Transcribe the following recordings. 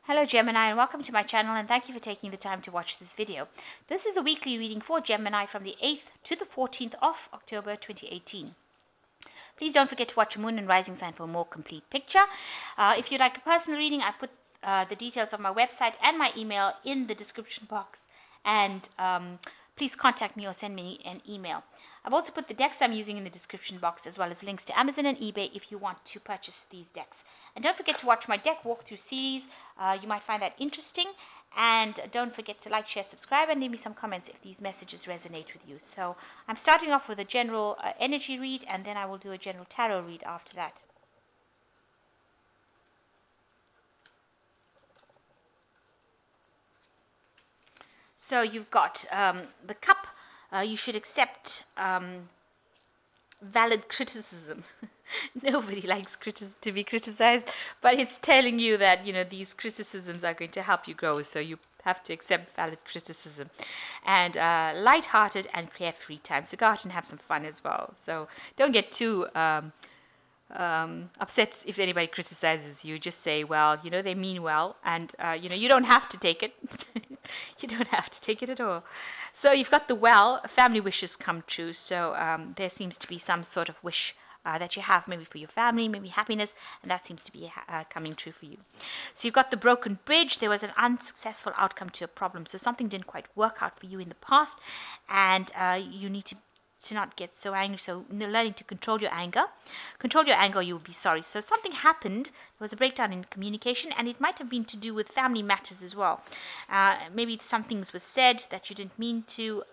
Hello Gemini, and welcome to my channel, and thank you for taking the time to watch this video. This is a weekly reading for Gemini from the 8th to the 14th of October 2018. Please don't forget to watch your moon and rising sign for a more complete picture. If you'd like a personal reading, I put the details of my website and my email in the description box, and please contact me or send me an email. I've also put the decks I'm using in the description box, as well as links to Amazon and eBay if you want to purchase these decks. And don't forget to watch my deck walkthrough series. You might find that interesting. And don't forget to like, share, subscribe, and leave me some comments if these messages resonate with you. So I'm starting off with a general energy read, and then I will do a general tarot read after that. So you've got the cup. You should accept valid criticism. Nobody likes to be criticized, but it's telling you that, these criticisms are going to help you grow, so you have to accept valid criticism. And light-hearted and carefree time, so go out and have some fun as well. So don't get too upset if anybody criticizes you. Just say, well, they mean well, and you don't have to take it. You don't have to take it at all. So you've got the well, family wishes come true. So there seems to be some sort of wish that you have, maybe for your family, maybe happiness, and that seems to be coming true for you. So you've got the broken bridge. There was an unsuccessful outcome to a problem. So something didn't quite work out for you in the past, and you need to not get so angry. So learning to control your anger. Control your anger, you will be sorry. So something happened. There was a breakdown in communication, and it might have been to do with family matters as well. Maybe some things were said that you didn't mean to.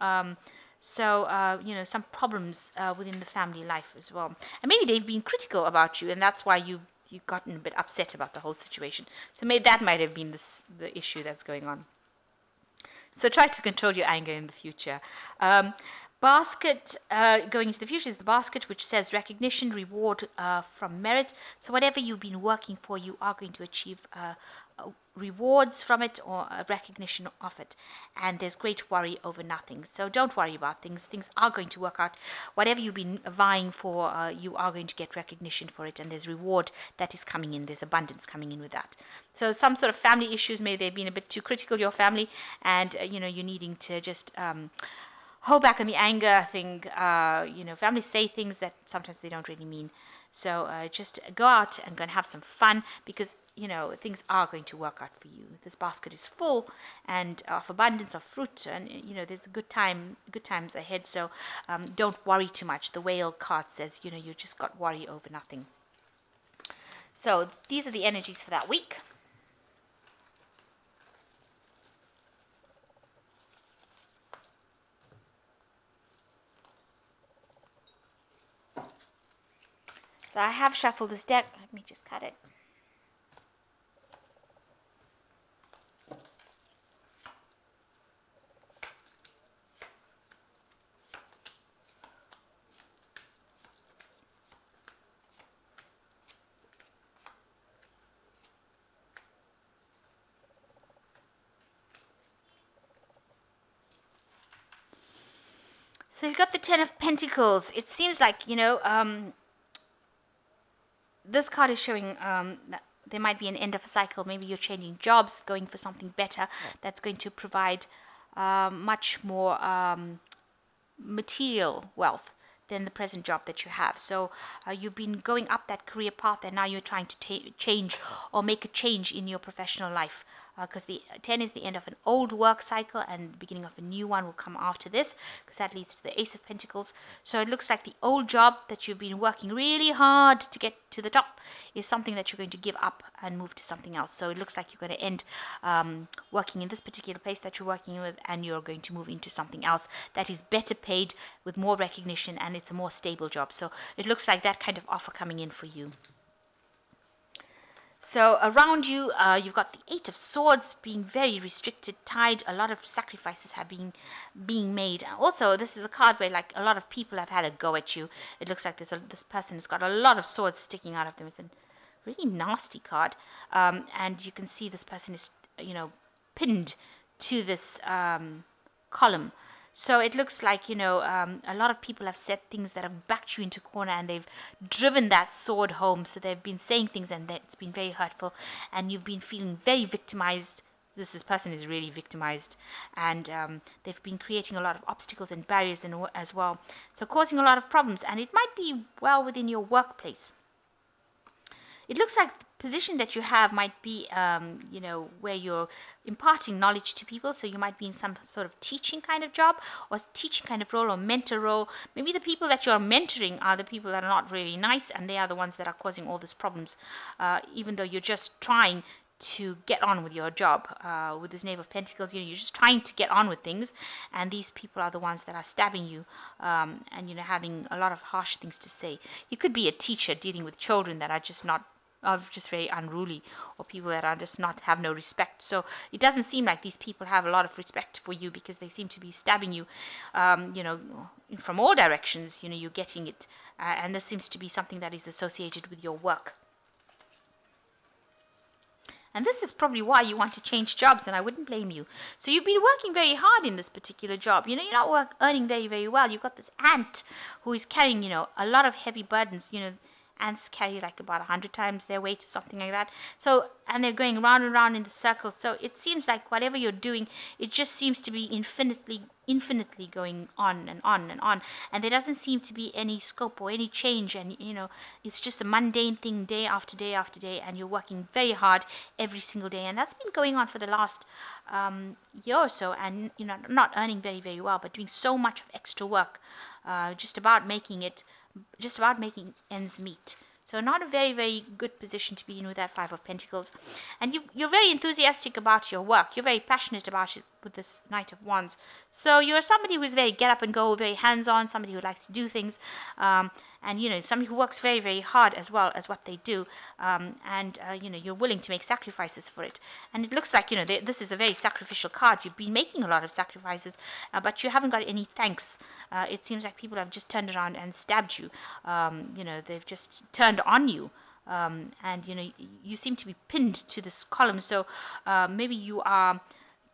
Some problems within the family life as well. And maybe they've been critical about you, and that's why you've gotten a bit upset about the whole situation. So maybe that might have been the issue that's going on. So try to control your anger in the future. Basket, going into the future, is the basket, which says recognition, reward from merit. So whatever you've been working for, you are going to achieve rewards from it, or recognition of it. And there's great worry over nothing. So don't worry about things. Things are going to work out. Whatever you've been vying for, you are going to get recognition for it, and there's reward that is coming in. There's abundance coming in with that. So some sort of family issues, maybe they've been a bit too critical, your family, and you're needing to just hold back on the anger thing. Families say things that sometimes they don't really mean. So just go out and go and have some fun, because things are going to work out for you. This basket is full and of abundance of fruit, and there's good times ahead. So don't worry too much. The whale card says you just got worry over nothing. So these are the energies for that week. So I have shuffled this deck. Let me just cut it. So you've got the Ten of Pentacles. It seems like, this card is showing that there might be an end of a cycle. Maybe you're changing jobs, going for something better that's going to provide much more material wealth than the present job that you have. So you've been going up that career path, and now you're trying to change or make a change in your professional life, because the 10 is the end of an old work cycle, and the beginning of a new one will come after this, because that leads to the Ace of Pentacles. So it looks like the old job that you've been working really hard to get to the top is something that you're going to give up and move to something else. So it looks like you're going to end working in this particular place that you're working with, and you're going to move into something else that is better paid, with more recognition, and it's a more stable job. So it looks like that kind of offer coming in for you. So around you, you've got the Eight of Swords, being very restricted, tied. A lot of sacrifices have been being made. Also, this is a card where a lot of people have had a go at you. It looks like this person has got a lot of swords sticking out of them. It's a really nasty card. And you can see this person is, pinned to this column. So it looks like, a lot of people have said things that have backed you into a corner, and they've driven that sword home. So they've been saying things, and it's been very hurtful, and you've been feeling very victimized. This person is really victimized, and they've been creating a lot of obstacles and barriers as well. So causing a lot of problems, and it might be well within your workplace. It looks like the position that you have might be, where you're imparting knowledge to people. So you might be in some sort of teaching kind of job, or teaching kind of role, or mentor role. Maybe the people that you're mentoring are the people that are not really nice, and they are the ones that are causing all these problems, even though you're just trying to get on with your job. With this Knave of Pentacles, you're just trying to get on with things, and these people are the ones that are stabbing you, and having a lot of harsh things to say. You could be a teacher dealing with children that are just very unruly, or people that are just have no respect. So it doesn't seem like these people have a lot of respect for you, because they seem to be stabbing you, from all directions. You're getting it, and this seems to be something that is associated with your work. And this is probably why you want to change jobs, and I wouldn't blame you. So you've been working very hard in this particular job. You're not earning very, very well. You've got this ant who is carrying, a lot of heavy burdens. Ants carry like about 100 times their weight or something like that. So, and they're going round and round in the circle. So it seems like whatever you're doing, it just seems to be infinitely going on and on and on. And there doesn't seem to be any scope or any change. And, it's just a mundane thing day after day after day. And you're working very hard every single day. And that's been going on for the last year or so. And, not earning very, very well, but doing so much of extra work, just about making ends meet. So not a very, very good position to be in with that Five of Pentacles. And you're very enthusiastic about your work. You're very passionate about it with this Knight of Wands. So you're somebody who's very get up and go, very hands-on, somebody who likes to do things, and somebody who works very, very hard as well as what they do, and you're willing to make sacrifices for it. And it looks like this is a very sacrificial card. You've been making a lot of sacrifices, but you haven't got any thanks. It seems like people have just turned around and stabbed you. They've just turned on you. And you seem to be pinned to this column. So maybe you are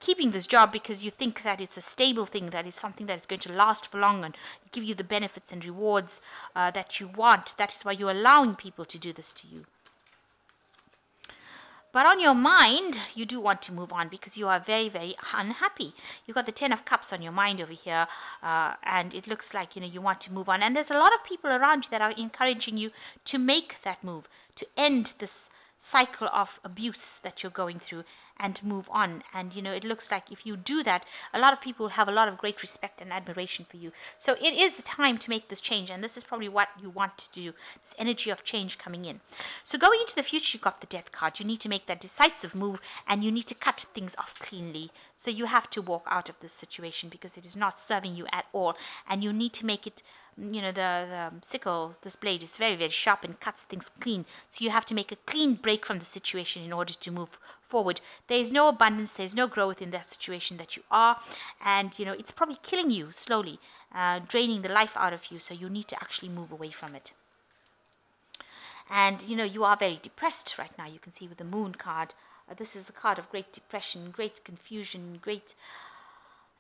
keeping this job because you think that it's a stable thing, that it's something that is going to last for long and give you the benefits and rewards that you want. That is why you're allowing people to do this to you. But on your mind, you do want to move on because you are very, very unhappy. You've got the Ten of Cups on your mind over here, and it looks like, you want to move on. And there's a lot of people around you that are encouraging you to make that move, to end this cycle of abuse that you're going through and move on. And it looks like if you do that, a lot of people will have a lot of great respect and admiration for you. So it is the time to make this change, and this is probably what you want to do, this energy of change coming in. So going into the future, you've got the Death card. You need to make that decisive move, and you need to cut things off cleanly. So you have to walk out of this situation because it is not serving you at all, and you need to make it, the sickle, this blade is very, very sharp and cuts things clean. So you have to make a clean break from the situation in order to move forward. There is no abundance, there's no growth in that situation that you are, and it's probably killing you slowly, draining the life out of you. So you need to actually move away from it. And you are very depressed right now. You can see with the Moon card, this is the card of great depression, great confusion,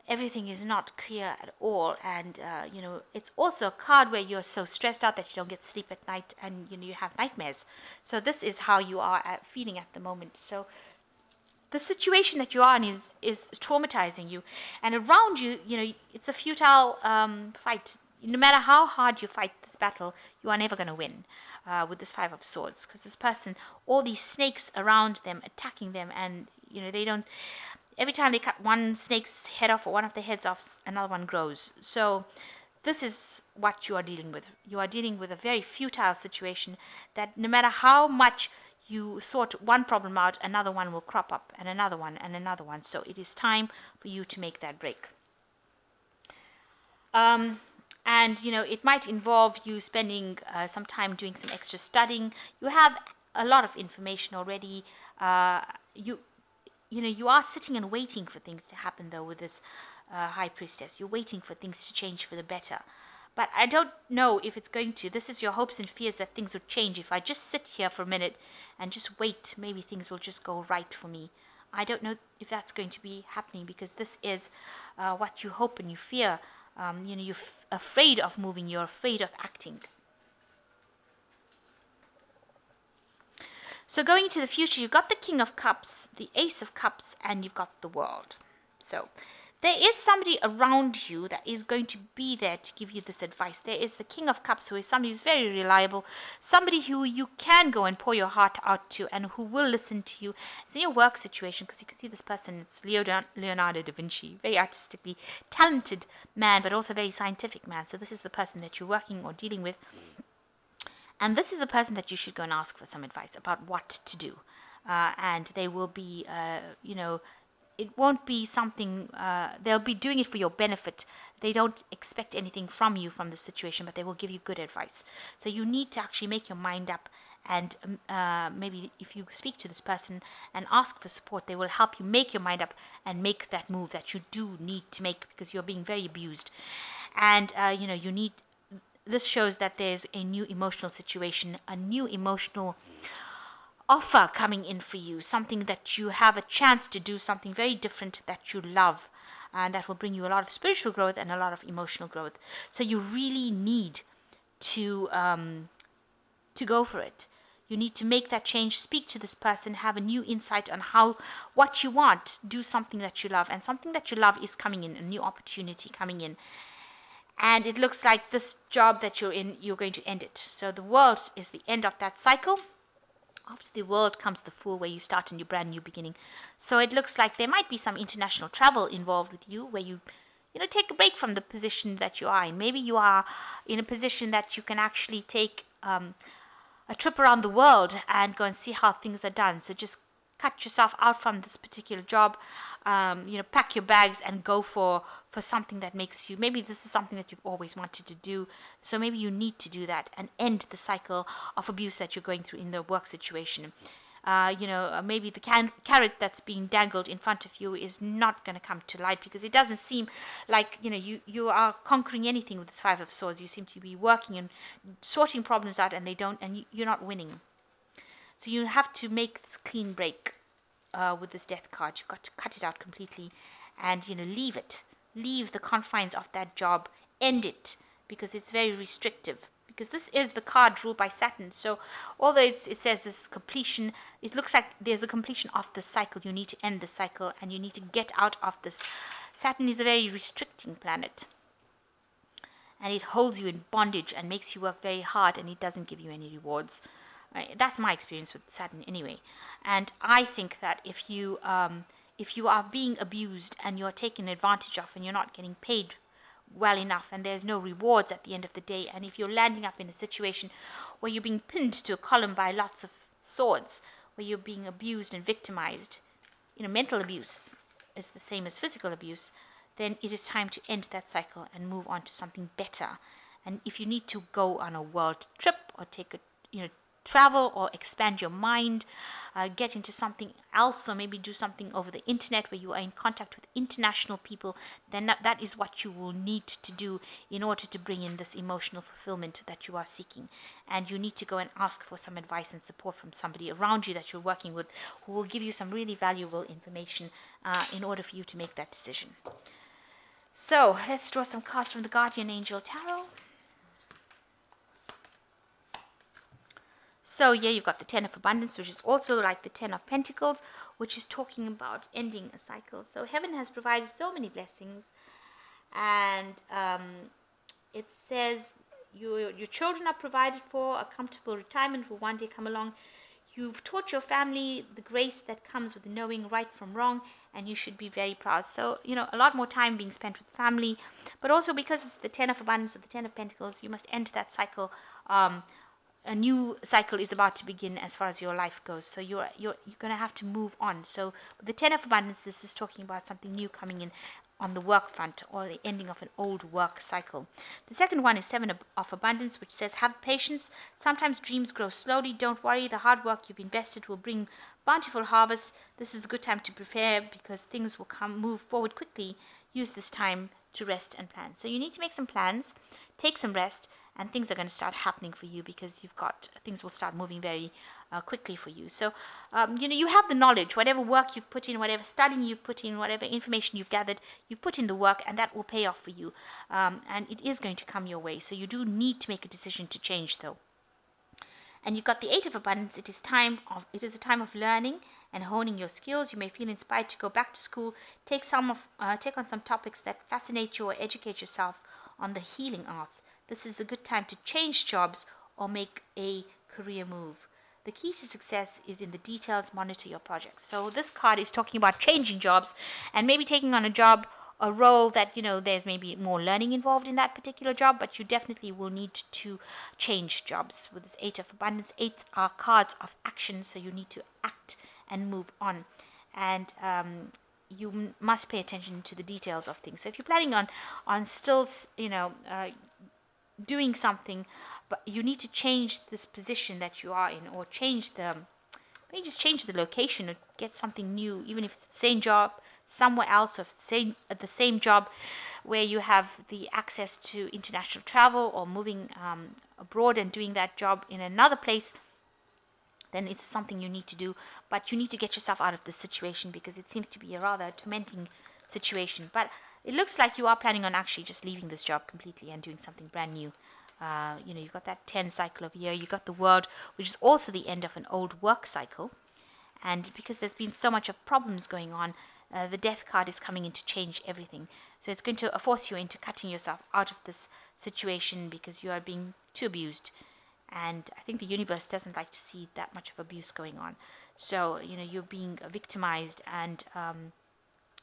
everything is not clear at all. And it's also a card where you're so stressed out that you don't get sleep at night, and you have nightmares. So this is how you are feeling at the moment. So the situation that you are in is traumatizing you, and around you, it's a futile fight. No matter how hard you fight this battle, you are never going to win with this Five of Swords, because this person, all these snakes around them, attacking them, and they don't. Every time they cut one snake's head off or one of the heads off, another one grows. So this is what you are dealing with. You are dealing with a very futile situation that no matter how much you sort one problem out, another one will crop up, and another one, and another one. So it is time for you to make that break. And it might involve you spending some time doing some extra studying. You have a lot of information already. You are sitting and waiting for things to happen, though, with this High Priestess. You're waiting for things to change for the better. But I don't know if it's going to. This is your hopes and fears that things would change. If I just sit here for a minute and just wait, maybe things will just go right for me. I don't know if that's going to be happening, because this is what you hope and you fear. You're afraid of moving, you're afraid of acting. So going into the future, you've got the King of Cups, the Ace of Cups, and you've got the World. So there is somebody around you that is going to be there to give you this advice. There is the King of Cups, who is somebody who's very reliable, somebody who you can go and pour your heart out to, and who will listen to you. It's in your work situation, because you can see this person, it's Leonardo da Vinci, very artistically talented man, but also very scientific man. So this is the person that you're working or dealing with. And this is the person that you should go and ask for some advice about what to do. And they will be, it won't be something, they'll be doing it for your benefit. They don't expect anything from you from the situation, but they will give you good advice. So you need to actually make your mind up. And maybe if you speak to this person and ask for support, they will help you make your mind up and make that move that you do need to make, because you're being very abused. And, you need... This shows that there's a new emotional situation, a new emotional offer coming in for you, something that you have a chance to do, something very different that you love, and that will bring you a lot of spiritual growth and a lot of emotional growth. So you really need to go for it. You need to make that change, speak to this person, have a new insight on what you want, do something that you love, and something that you love is coming in, a new opportunity coming in. And it looks like this job that you're in, you're going to end it. So the World is the end of that cycle. After the World comes the Fool, where you start a new brand new beginning. So it looks like there might be some international travel involved with you, where you take a break from the position that you are in. Maybe you are in a position that you can actually take a trip around the world and go and see how things are done. So just cut yourself out from this particular job, pack your bags and go for something that makes you, maybe this is something that you've always wanted to do, so maybe you need to do that and end the cycle of abuse that you're going through in the work situation. Maybe the carrot that's being dangled in front of you is not going to come to light, because it doesn't seem like you are conquering anything with this Five of Swords. You seem to be working and sorting problems out, and you're not winning. So you have to make this clean break with this Death card. You've got to cut it out completely, and leave it. Leave the confines of that job. End it, because it's very restrictive. Because this is the card ruled by Saturn. So although it says this completion, it looks like there's a completion of the cycle. You need to end the cycle, and you need to get out of this. Saturn is a very restricting planet, and it holds you in bondage and makes you work very hard, and it doesn't give you any rewards. Right? That's my experience with Saturn anyway. And I think that if you are being abused and you're taken advantage of, and you're not getting paid well enough, and there's no rewards at the end of the day, and if you're landing up in a situation where you're being pinned to a column by lots of swords, where you're being abused and victimized, mental abuse is the same as physical abuse, then it is time to end that cycle and move on to something better. And if you need to go on a world trip, or take travel, or expand your mind, get into something else, or maybe do something over the internet where you are in contact with international people, then that is what you will need to do in order to bring in this emotional fulfillment that you are seeking. And you need to go and ask for some advice and support from somebody around you that you're working with, who will give you some really valuable information in order for you to make that decision. So let's draw some cards from the Guardian Angel Tarot. So here you've got the Ten of Abundance, which is also like the Ten of Pentacles, which is talking about ending a cycle. So heaven has provided so many blessings, and it says your children are provided for, a comfortable retirement will one day come along. You've taught your family the grace that comes with knowing right from wrong, and you should be very proud. So, a lot more time being spent with family, but also because it's the Ten of Abundance or the Ten of Pentacles, you must end that cycle. A new cycle is about to begin as far as your life goes. So you're going to have to move on. So with the Ten of Abundance, this is talking about something new coming in on the work front, or the ending of an old work cycle. The second one is Seven of Abundance, which says, have patience. Sometimes dreams grow slowly. Don't worry. The hard work you've invested will bring bountiful harvest. This is a good time to prepare, because things will move forward quickly. Use this time to rest and plan. So you need to make some plans, take some rest, and things are going to start happening for you, because things will start moving very quickly for you. So, you have the knowledge, whatever work you've put in, whatever studying you've put in, whatever information you've gathered, you've put in the work, and that will pay off for you. And it is going to come your way. So you do need to make a decision to change, though. And you've got the Eight of Abundance. It is a time of learning and honing your skills. You may feel inspired to go back to school, take on some topics that fascinate you, or educate yourself on the healing arts. This is a good time to change jobs or make a career move. The key to success is in the details. Monitor your projects. So this card is talking about changing jobs and maybe taking on a role that, there's maybe more learning involved in that particular job, but you definitely will need to change jobs. With this Eight of Abundance, 8 are cards of action, so you need to act and move on. And you must pay attention to the details of things. So if you're planning on still, doing something, but you need to change this position that you are in, or maybe just change the location, or get something new, even if it's the same job somewhere else, or at the same job where you have the access to international travel, or moving abroad and doing that job in another place. Then it's something you need to do, but you need to get yourself out of this situation, because it seems to be a rather tormenting situation. But it looks like you are planning on actually just leaving this job completely and doing something brand new. You've got that 10 cycle of year. You've got the World, which is also the end of an old work cycle. And because there's been so much of problems going on, the Death card is coming in to change everything. So it's going to force you into cutting yourself out of this situation, because you are being too abused. And I think the universe doesn't like to see that much of abuse going on. So, you're being victimized and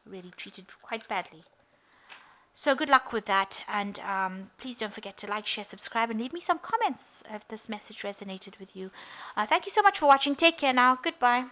really treated quite badly. So good luck with that. And please don't forget to like, share, subscribe, and leave me some comments if this message resonated with you. Thank you so much for watching. Take care now. Goodbye.